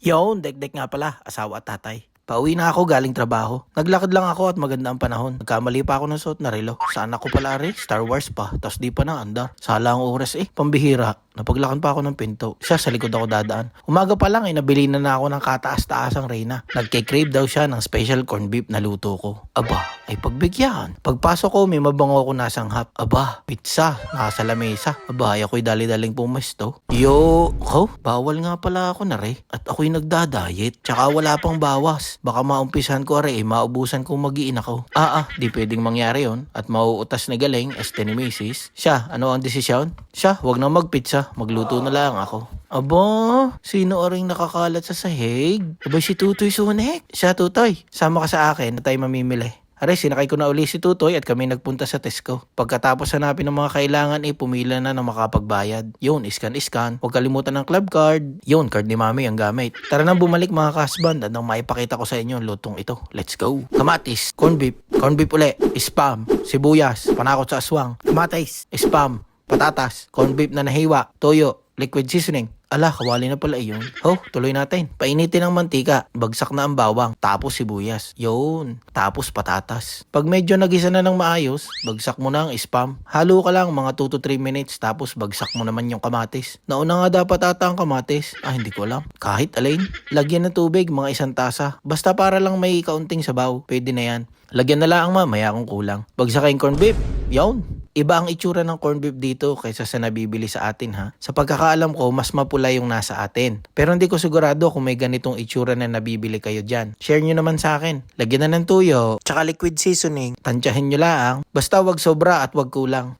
Yon, dek-dek nga pala, asawa at tatay. Pauwi na ako galing trabaho. Naglakad lang ako at maganda ang panahon. Nagkamali pa ako ng suot na relo. Saan ako pala Star Wars pa. Tas di pa na andar. Sala ang oras pambihira. Napaglakan pa ako ng pinto. Siya sa likod ako dadaan. Umaga pa lang nabili na ako ng kataas-taasang Reyna. Nagke-crave daw siya ng special corned beef na luto ko. Aba, ay pagbigyan. Pagpasok ko may mabango ko nasanghap. Aba, pizza. Nasa lamesa. Aba, ay ako'y dali-daling pumesto. Bawal nga pala ako na At ako'y nagda-diet. Tsaka wala pang bawas. Baka maumpisan ko maubusan kong mag-iin ako. Di pwedeng mangyari yon. At mauutas na galing, ni Mrs. Siya, ano ang desisyon? Siya, wag na magpizza. Magluto na lang ako. Aba, sino aring nakakalat sa sahig? Aba si Tutoy Sunek. Siya Tutoy, sama ka sa akin na tayo mamimili. Sinakay ko na uli si Tutoy at kami nagpunta sa Tesco. Pagkatapos hanapin ng mga kailangan pumila na ng makapagbayad. Yun, iskan. Huwag kalimutan ng club card. Yun, card ni mami ang gamit. Tara nang bumalik mga kasband at nang maipakita ko sa inyo ang lutong ito. Let's go. Kamatis, corned beef uli, spam, sibuyas, panakot sa aswang, kamatis, spam, patatas, corned beef na nahiwa, toyo, liquid seasoning. Ala, kawali na pala iyon. Tuloy natin. Painitin ang mantika. Bagsak na ang bawang. Tapos sibuyas. Yun. Tapos patatas. Pag medyo nagisa na ng maayos, bagsak mo na ang spam. Halo ka lang mga 2 to 3 minutes. Tapos bagsak mo naman yung kamatis. Nauna nga dapat ata ang kamatis. Hindi ko alam. Kahit alin. Lagyan ng tubig, mga 1 tasa. Basta para lang may kaunting sabaw. Pwede na yan. Lagyan na lang mamaya kung kulang. Bagsakain corned beef. Yun. Iba ang itsura ng corned beef dito kaysa sa nabibili sa atin ha. Sa pagkakaalam ko, mas mapula yung nasa atin. Pero hindi ko sigurado kung may ganitong itsura na nabibili kayo dyan. Share nyo naman sa akin. Lagyan na ng tuyo, tsaka liquid seasoning. Tansyahin nyo lang. Basta wag sobra at wag kulang.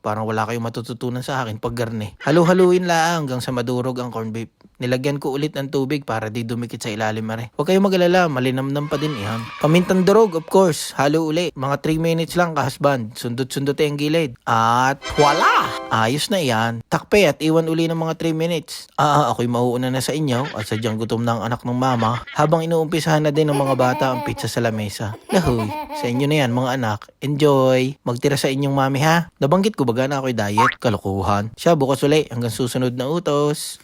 Parang wala kayong matututunan sa akin pag garne. Halu-haluin lang hanggang sa madurog ang corned beef. Nilagyan ko ulit ng tubig para di dumikit sa ilalim Huwag kayong mag-alala, malinamnam pa din yan. Pamintang durog, of course. Halo uli. Mga 3 minutes lang kahasband. Sundot-sundot ang gilid. At wala! Ayos na yan. Takpe at iwan uli ng mga 3 minutes. Ako'y mauuna na sa inyo at sadyang gutom na ang anak ng mama habang inuumpisahan na din ng mga bata ang pizza sa lamesa. Lahoy, sa inyo na yan mga anak. Enjoy! Magtira sa inyong mami ha. Nabanggit ko baga na ako'y diet. Kalokohan. Siya bukas uli hanggang susunod na utos.